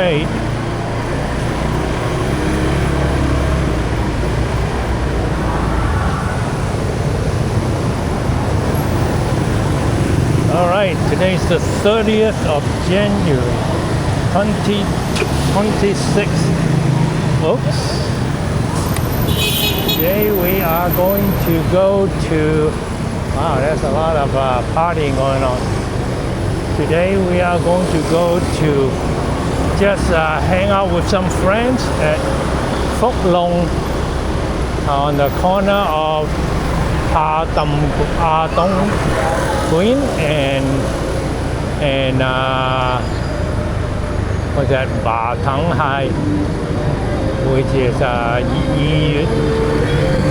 wait. All right, today's the 30th of January, 2026. Oops. Today we are going to go to, wow, there's a lot of partying going on. Today we are going to go to just hang out with some friends at Phúc on the corner of Dong Green and what's that, Tháng High, which is 2月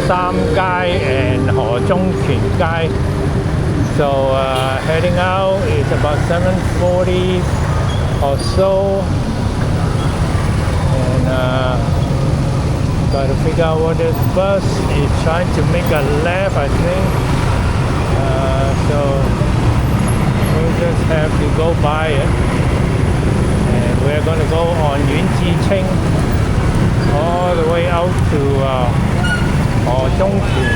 3街 and 何中全街. So heading out is about 7:40 or so, and got to figure out what this bus is trying to make a left, I think. So we'll just have to go by it, and we're going to go on Yunjiqing all the way out to Zhongqing.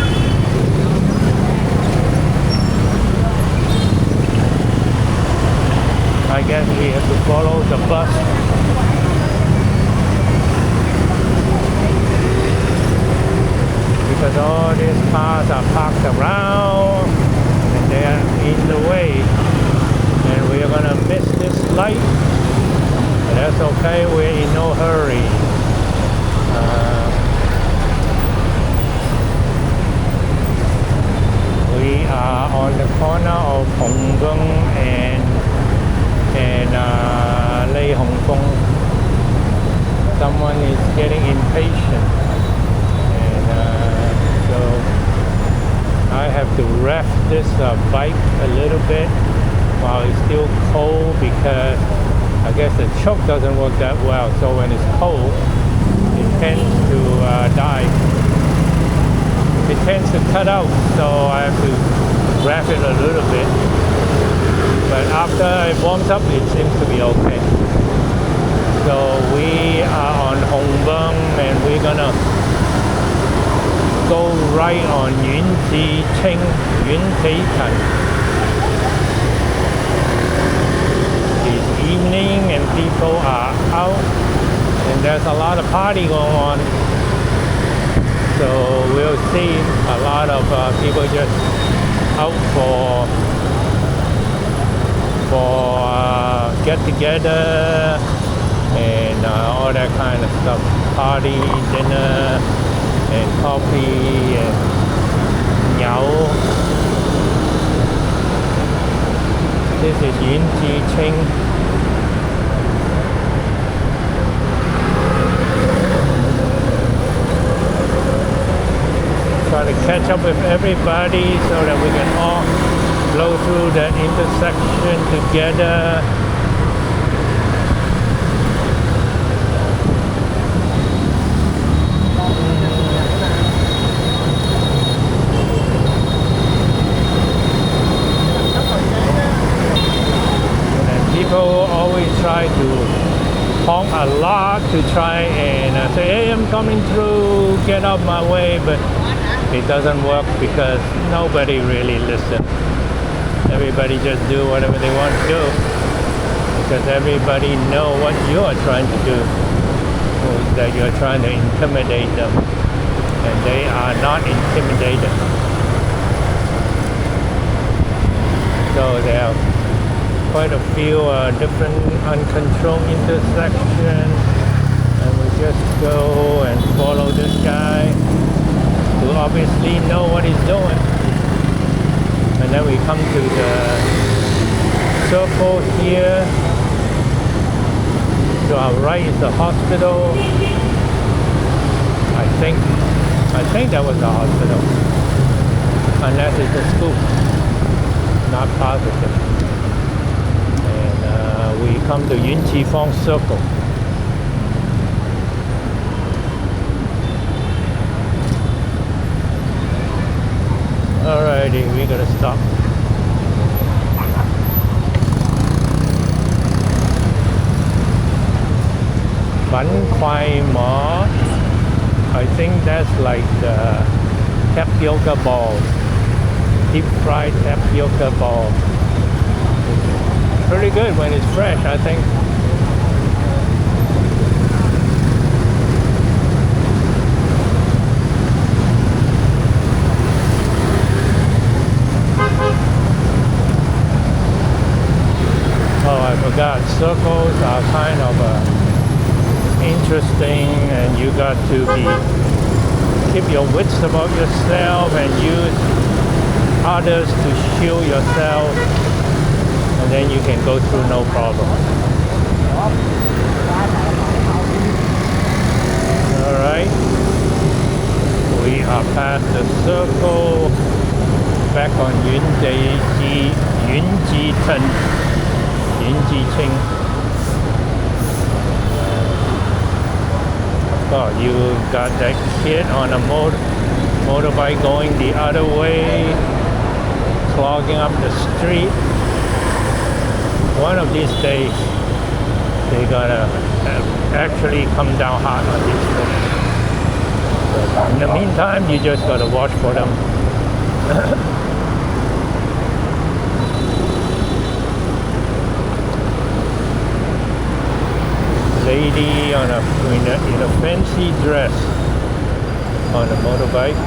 I guess we have to follow the bus. Because all these cars are parked around and they are in the way, and we are gonna miss this light, but that's okay, we're in no hurry. We are on the corner of Hồng Vân and Lê Hồng Phong. Someone is getting impatient, and so I have to rev this bike a little bit while it's still cold, because I guess the choke doesn't work that well, so when it's cold it tends to die. It tends to cut out, so I have to rev it a little bit. But after it warms up, it seems to be okay. So we are on Hồng Vân, and we're gonna go right on Yunjiqing. It's evening and people are out, and there's a lot of party going on. So we'll see a lot of people just out for get together and all that kind of stuff. Party, dinner, and coffee, and nhậu. This is Yunjiqing. Try to catch up with everybody so that we can all blow through that intersection together. And people always try to honk a lot to try and say, hey, I'm coming through, get out my way, but it doesn't work because nobody really listens. Everybody just do whatever they want to do, because everybody know what you are trying to do, that you're trying to intimidate them, and they are not intimidated. So there are quite a few different uncontrolled intersections, and we just go and follow this guy who obviously know what he's doing. And then we come to the circle here. To our right is the hospital. I think that was the hospital, unless it's a school. Not positive. And we come to Yunjiqing Circle. Alrighty, we gotta stop. Bánh khoai mỡ. I think that's like the tapioca ball, deep fried tapioca ball. Pretty good when it's fresh, I think. Oh, I forgot. Circles are kind of interesting, and you got to keep your wits about yourself and use others to shield yourself, and then you can go through no problem. All right, we are past the circle, back on Yunjicheng. Oh, you got that kid on a motorbike going the other way, clogging up the street. One of these days, they gotta actually come down hard on these things. But in the meantime, you just gotta watch for them. Lady on in a fancy dress on a motorbike.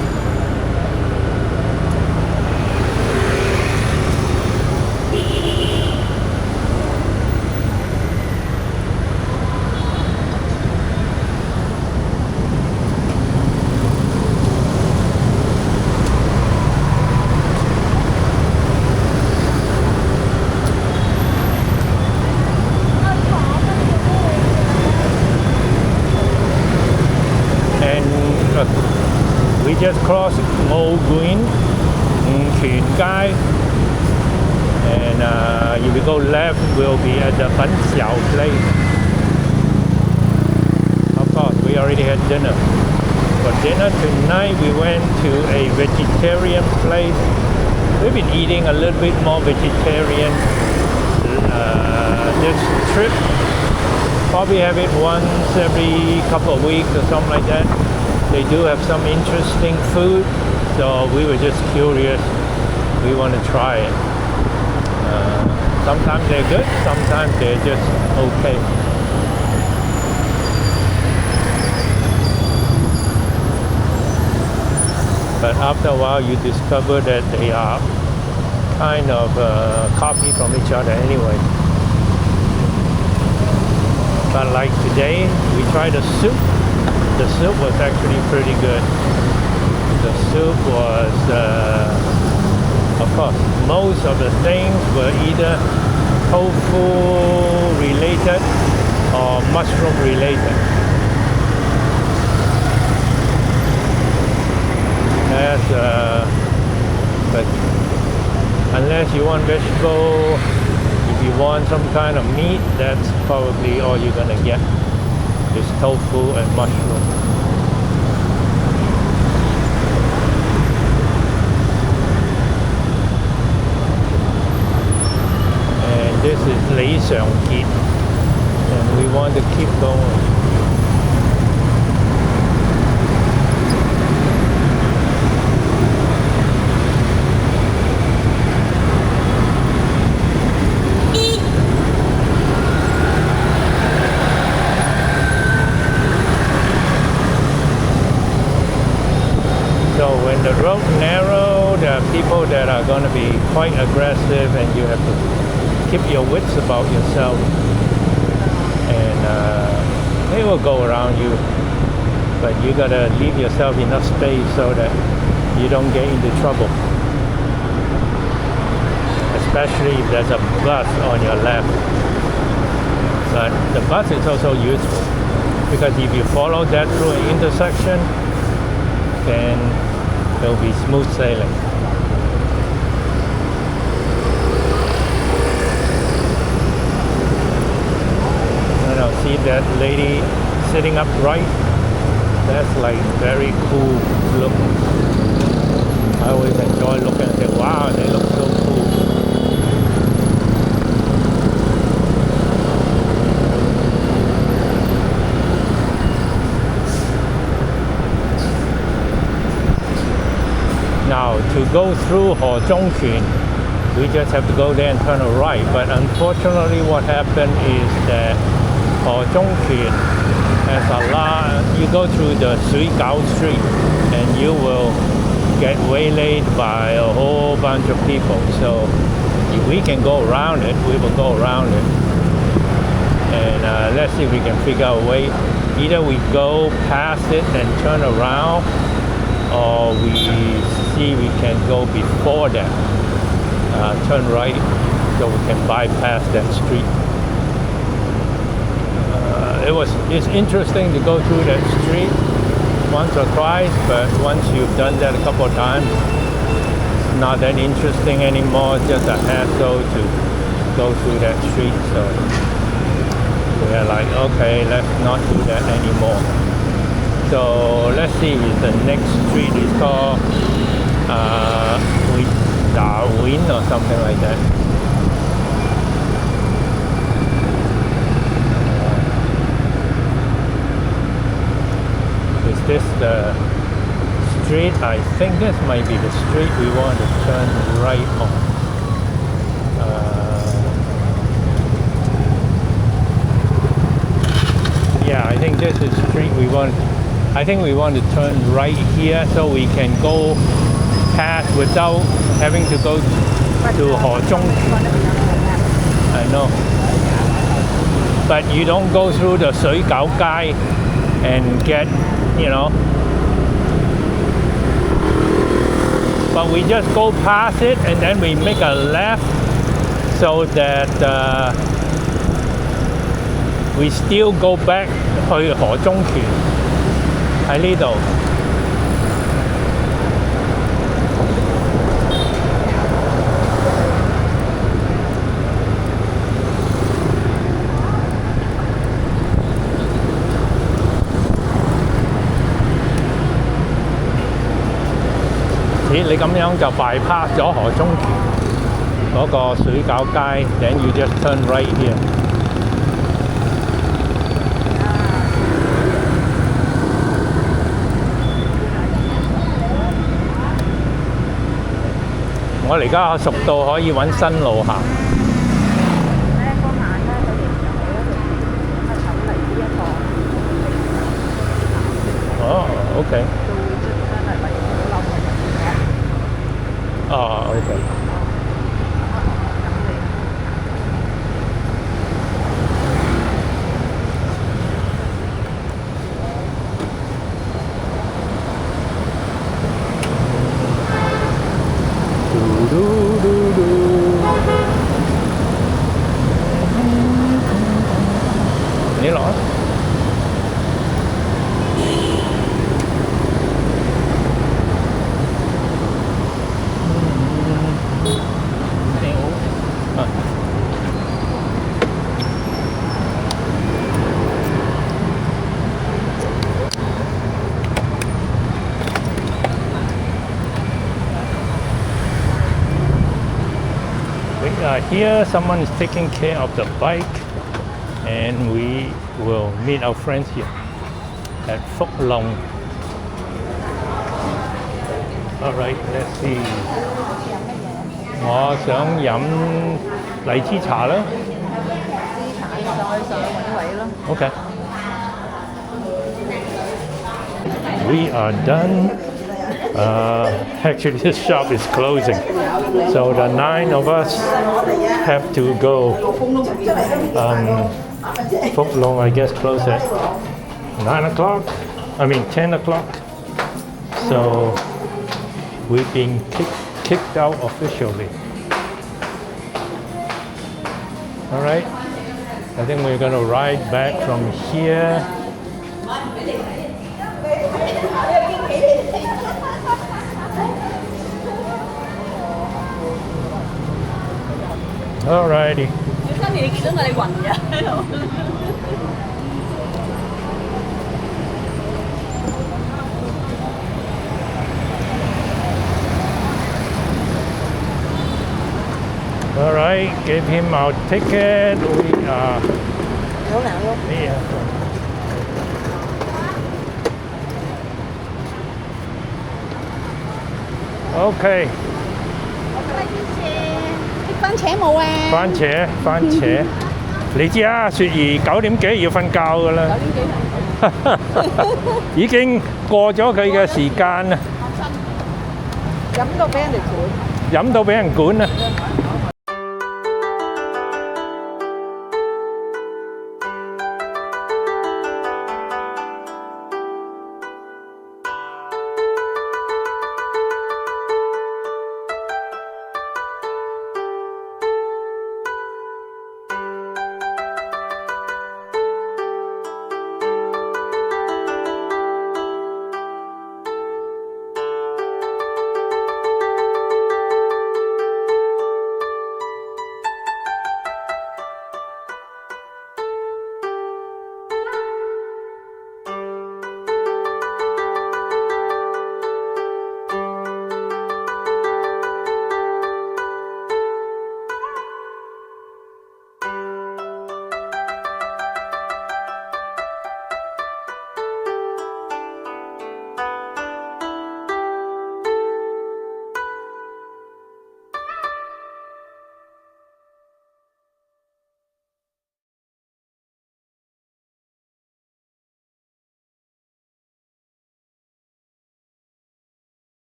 We just crossed Ngô Quyền, Thuyền Cai, and if we go left, we'll be at the Bánh Xiao place. Of course, we already had dinner. For dinner tonight, we went to a vegetarian place. We've been eating a little bit more vegetarian this trip. Probably have it once every couple of weeks or something like that. They do have some interesting food, so we were just curious. We want to try it. Sometimes they're good, sometimes they're just okay. But after a while, you discover that they are kind of copy from each other anyway. But like today, we tried a soup. The soup was actually pretty good. The soup was, of course, most of the things were either tofu related or mushroom related. But unless you want vegetable, if you want some kind of meat, that's probably all you're gonna get. Is tofu and mushroom. And this is Lý Sàng Kiệt, and we want to keep going. When the road narrow, there are people that are going to be quite aggressive, and you have to keep your wits about yourself, and they will go around you, but you got to leave yourself enough space so that you don't get into trouble, especially if there's a bus on your left. But the bus is also useful, because if you follow that through an intersection, then it'll be smooth sailing. And I'll see that lady sitting upright. That's like very cool look. I always enjoy looking and say, wow, they look so cool. to go through Ho Zhong Qun, we just have to go there and turn a right. But unfortunately, what happened is that Ho Zhong Qun has a lot. You go through the Sui Gao Street, and you will get waylaid by a whole bunch of people. So if we can go around it, we will go around it. And let's see if we can figure out a way. Either we go past it and turn around, or we see we can go before that, turn right, so we can bypass that street. It's interesting to go through that street once or twice, but once you've done that a couple of times, it's not that interesting anymore. It's just a hassle to go through that street. So we're like, okay, let's not do that anymore. So let's see if the next street is called Darwin or something like that. Is this the street? I think this might be the street we want to turn right on. Yeah, I think this is the street we want. I think we want to turn right here so we can go past without having to go to Ho Zhong. I know. But you don't go through the Sui Gao Gai and get, you know. But we just go past it and then we make a left so that we still go back 去河中權喺呢度。咦，你咁樣就 bypass 咗河中權嗰個水餃街 ，then you just turn right here。我哋而家熟到可以揾新路行。哦，OK。哦，OK。你攞。Here someone is taking care of the bike, and we will meet our friends here at Phúc. Alright, let's see. 我想飲荔枝茶啦。Okay. We are done. Actually, this shop is closing, so the 9 of us have to go. Phúc Long, I guess, closed at 9 o'clock. I mean 10 o'clock. So we've been kicked out officially. All right. I think we're gonna ride back from here. Alrighty. Alright, give him our ticket. We are here. OK。番茄冇啊？番茄，你知啊，雪兒9點幾要瞓覺㗎啦。9點幾已經過咗佢嘅時間啦。飲到俾人哋管。飲到俾人管啦。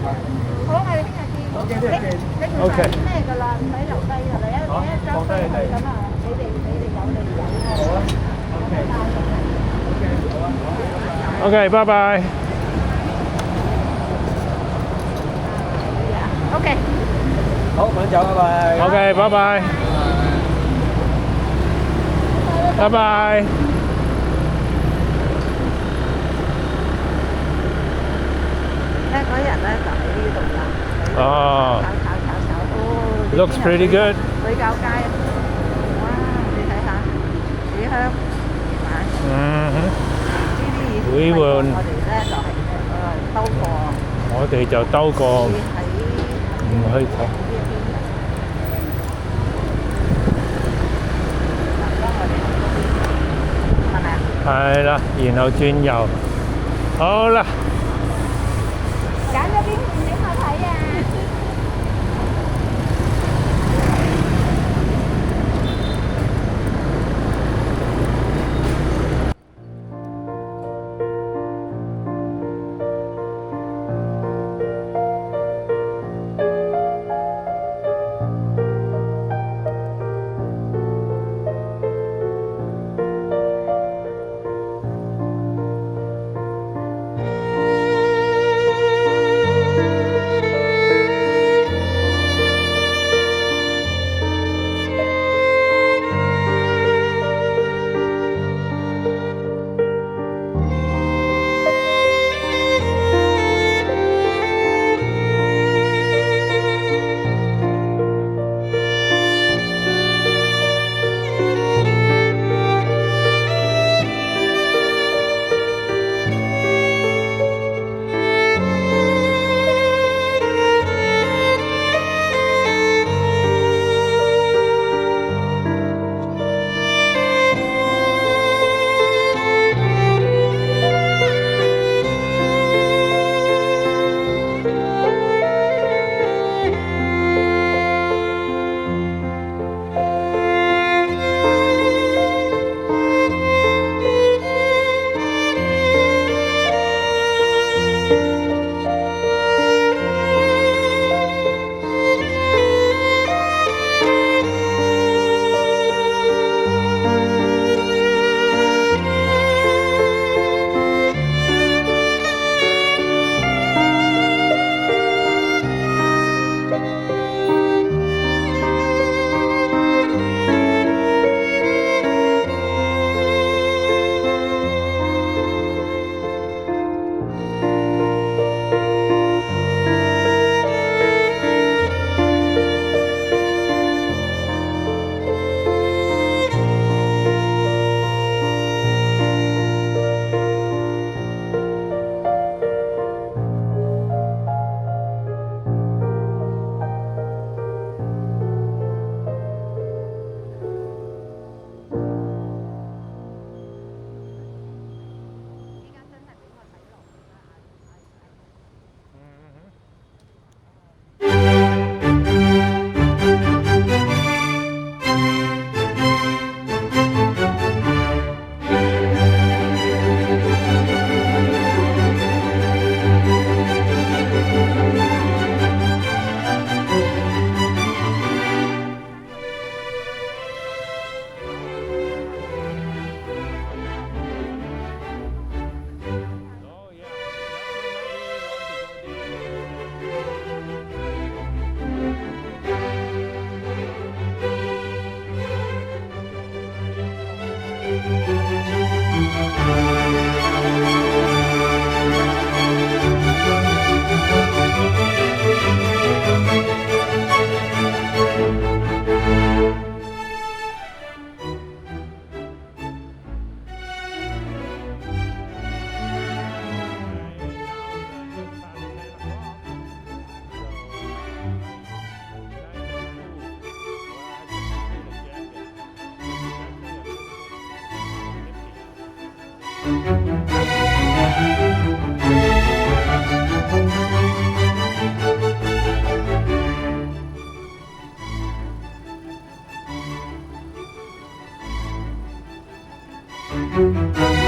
好，我哋聽日見。你唔使咩㗎啦，唔使留低㗎啦，一張飛去咁啊，你哋有你有。好啊。OK， 拜拜。OK。好，晚走，拜拜。OK， 拜拜。拜拜。咧嗰日咧就喺呢度啦。哦。炒。Looks pretty good。水餃街啊！哇，你睇下幾香，係咪？嗯哼。呢啲以前會換。我哋咧就係兜過。我哋就兜過，唔去睇。係啦，然後轉右。好啦。揀咗邊邊影好睇啊！ Thank you.